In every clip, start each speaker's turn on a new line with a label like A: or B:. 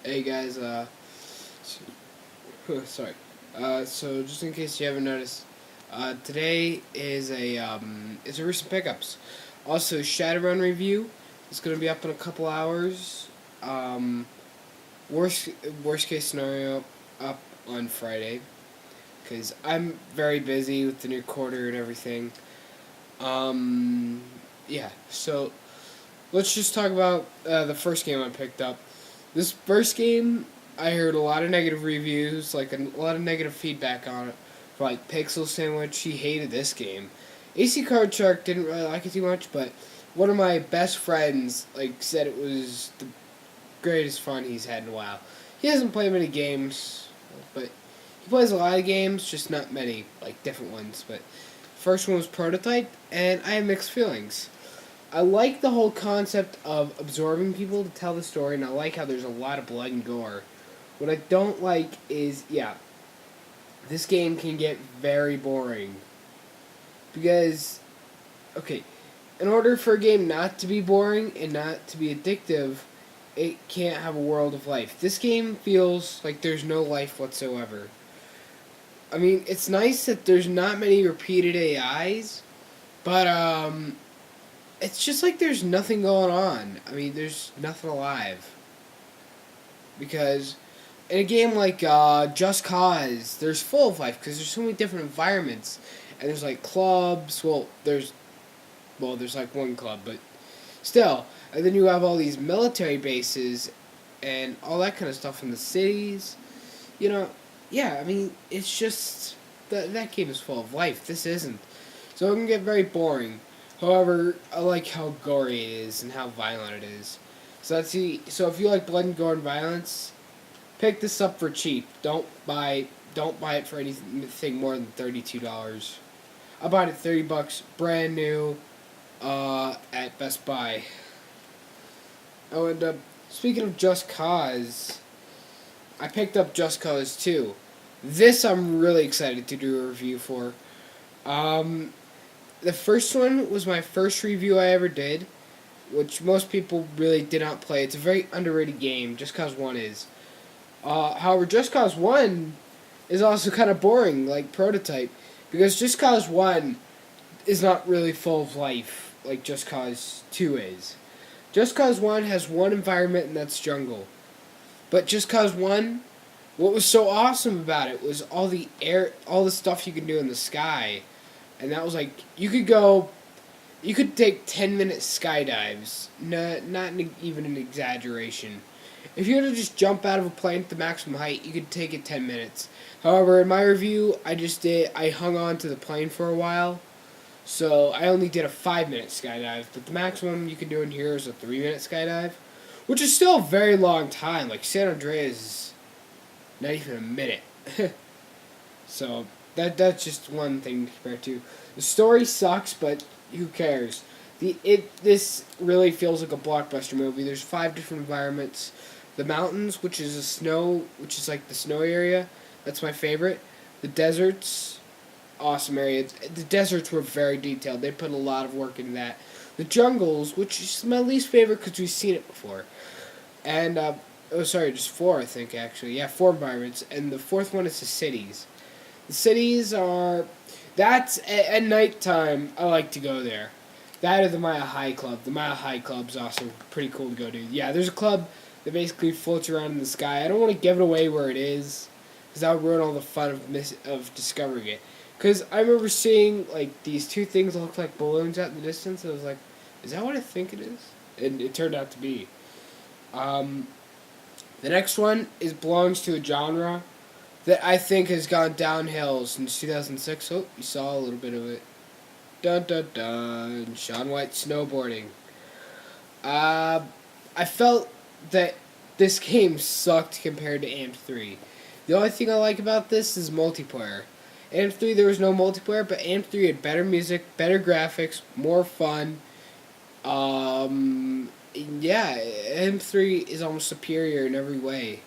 A: Hey guys, sorry. So just in case you haven't noticed, today is it's a recent pickups. Also, Shadowrun review is gonna be up in a couple hours. Um, worst worst case scenario, up on Friday, because I'm very busy with the new quarter and everything. Um, yeah. So let's just talk about the first game I picked up. This first game, I heard a lot of negative reviews, like a lot of negative feedback on it. For like Pixel Sandwich, he hated this game. AC Card Shark didn't really like it too much, but one of my best friends like said it was the greatest fun he's had in a while. He hasn't played many games, but he plays a lot of games, just not many, like different ones. But first one was Prototype, and I have mixed feelings. I like the whole concept of absorbing people to tell the story, and I like how there's a lot of blood and gore. What I don't like is, yeah, this game can get very boring. Because, okay, in order for a game not to be boring and not to be addictive, it can't have a world of life. This game feels like there's no life whatsoever. I mean, it's nice that there's not many repeated AIs, but, it's just like there's nothing going on. I mean, there's nothing alive. Because in a game like Just Cause, there's full of life because there's so many different environments, and there's like clubs. There's like one club, but still. And then you have all these military bases, and all that kind of stuff in the cities. You know, yeah. I mean, it's just that game is full of life. This isn't. So it can get very boring. However, I like how gory it is and how violent it is. So if you like blood and gore and violence, pick this up for cheap. Don't buy it for anything more than $32. I bought it $30, brand new, at Best Buy. Oh, and speaking of Just Cause, I picked up Just Cause 2. This I'm really excited to do a review for. Um, the first one was my first review I ever did, which most people really did not play. It's a very underrated game. Just Cause 1 is. However, Just Cause 1 is also kind of boring, like Prototype, because Just Cause 1 is not really full of life like Just Cause 2 is. Just Cause 1 has one environment, and that's jungle. But Just Cause 1, what was so awesome about it was all the stuff you can do in the sky. And that was like, you could take 10-minute skydives, not even an exaggeration. If you were to just jump out of a plane at the maximum height, you could take it 10 minutes. However, in my review, I hung on to the plane for a while, so I only did a 5-minute skydive, but the maximum you can do in here is a 3-minute skydive, which is still a very long time. Like, San Andreas is not even a minute. So, that's just one thing to compare to. The story sucks, but who cares? This really feels like a blockbuster movie. There's 5 different environments. The mountains, which is like the snow area, that's my favorite. The deserts, awesome area. The deserts were very detailed. They put a lot of work into that. The jungles, which is my least favorite because we've seen it before. And just 4, I think, actually. Yeah, 4 environments. And the fourth one is the cities. The cities are that's at nighttime. I like to go there. That or the Mile High Club. The Mile High Club's also pretty cool to go to. Yeah, there's a club that basically floats around in the sky. I don't want to give it away where it is, because that would ruin all the fun of discovering it. Because I remember seeing like these 2 things that looked like balloons out in the distance. I was like, is that what I think it is? And it turned out to be. Um, the next one belongs to a genre that I think has gone downhill since 2006. Oh, you saw a little bit of it. Dun dun dun. Shaun White snowboarding. Uh, I felt that this game sucked compared to AMP 3. The only thing I like about this is multiplayer. AMP 3 there was no multiplayer, but AMP 3 had better music, better graphics, more fun. Yeah, AMP 3 is almost superior in every way.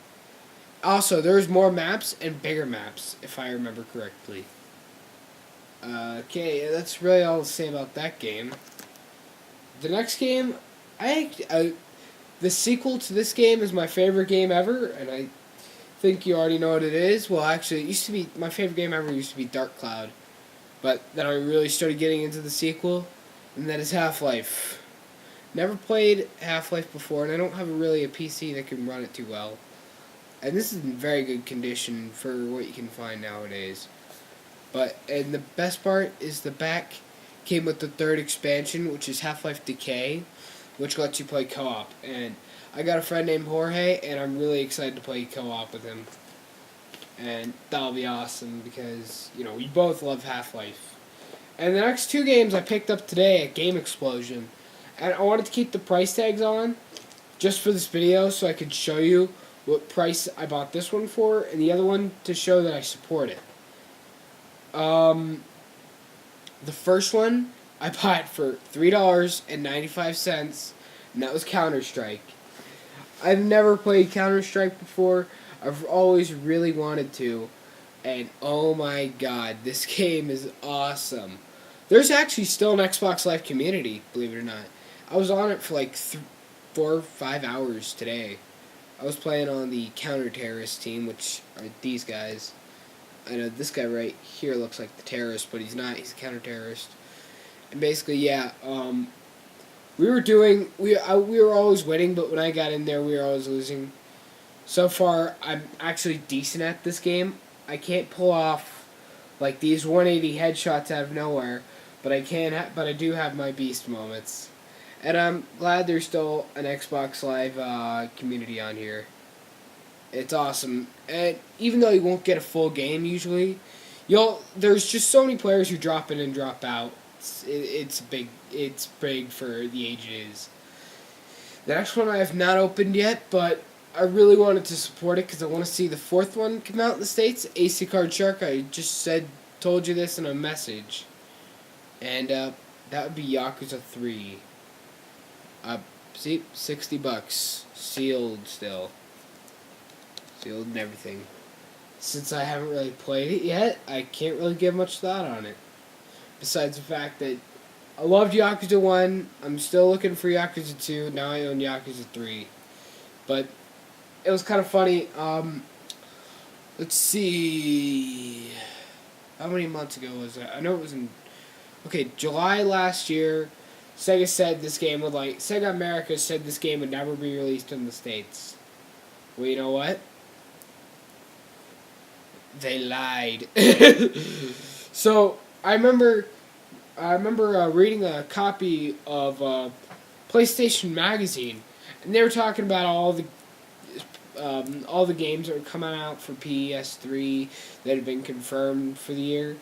A: Also, there's more maps and bigger maps, if I remember correctly. Okay, that's really all to say about that game. The next game, I The sequel to this game is my favorite game ever, and I think you already know what it is. Well, actually, it used to be my favorite game ever used to be Dark Cloud, but then I really started getting into the sequel, and that is Half-Life. Never played Half-Life before, and I don't have really a PC that can run it too well. And this is in very good condition for what you can find nowadays. And the best part is the back came with the third expansion, which is Half-Life Decay, which lets you play co-op. And I got a friend named Jorge, and I'm really excited to play co-op with him. And that'll be awesome because, we both love Half-Life. And the next two games I picked up today at Game Explosion. And I wanted to keep the price tags on just for this video so I could show you what price I bought this one for, and the other one to show that I support it. The first one I bought for $3.95, and that was Counter-Strike. I've never played Counter-Strike before. I've always really wanted to, and oh my god, this game is awesome. There's actually still an Xbox Live community, believe it or not. I was on it for like 4 or 5 hours today. I was playing on the counter-terrorist team, which are these guys. I know this guy right here looks like the terrorist, but he's not. He's a counter-terrorist. And basically, we were always winning, but when I got in there, we were always losing. So far, I'm actually decent at this game. I can't pull off like these 180 headshots out of nowhere, but I do have my beast moments. And I'm glad there's still an Xbox Live community on here. It's awesome. And even though you won't get a full game usually, there's just so many players who drop in and drop out. It's big for the age it is. The next one I have not opened yet, but I really wanted to support it because I want to see the fourth one come out in the States. AC Card Shark. I just told you this in a message. And that would be Yakuza 3. See, $60, sealed still, sealed and everything. Since I haven't really played it yet, I can't really give much thought on it. Besides the fact that I loved Yakuza 1, I'm still looking for Yakuza 2, now I own Yakuza 3. But it was kind of funny. Let's see, how many months ago was that? I know it was in July last year. Sega America said this game would never be released in the States. Well, you know what? They lied. So I remember reading a copy of PlayStation Magazine, and they were talking about all the games that were coming out for PS3 that had been confirmed for the year,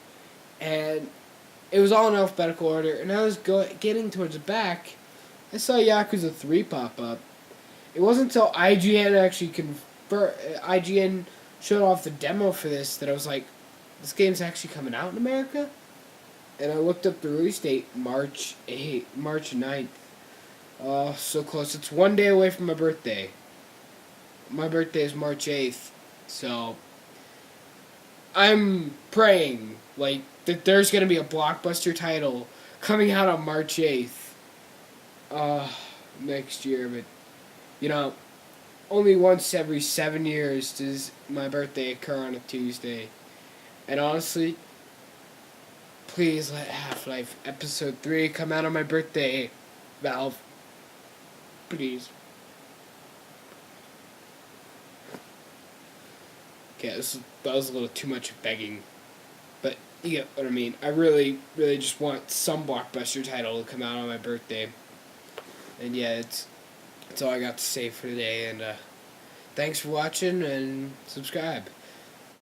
A: and it was all in alphabetical order, and I was getting towards the back, I saw Yakuza 3 pop up. It wasn't until IGN showed off the demo for this that I was like, this game's actually coming out in America? And I looked up the release date, March 9th. Oh, so close. It's one day away from my birthday. My birthday is March 8th, so I'm praying, that there's going to be a blockbuster title coming out on March 8th next year, but, only once every 7 years does my birthday occur on a Tuesday. And honestly, please let Half-Life Episode 3 come out on my birthday, Valve. Please. Okay, that was a little too much begging. But you get what I mean. I really, really just want some blockbuster title to come out on my birthday. And yeah, that's all I got to say for today. And thanks for watching, and subscribe.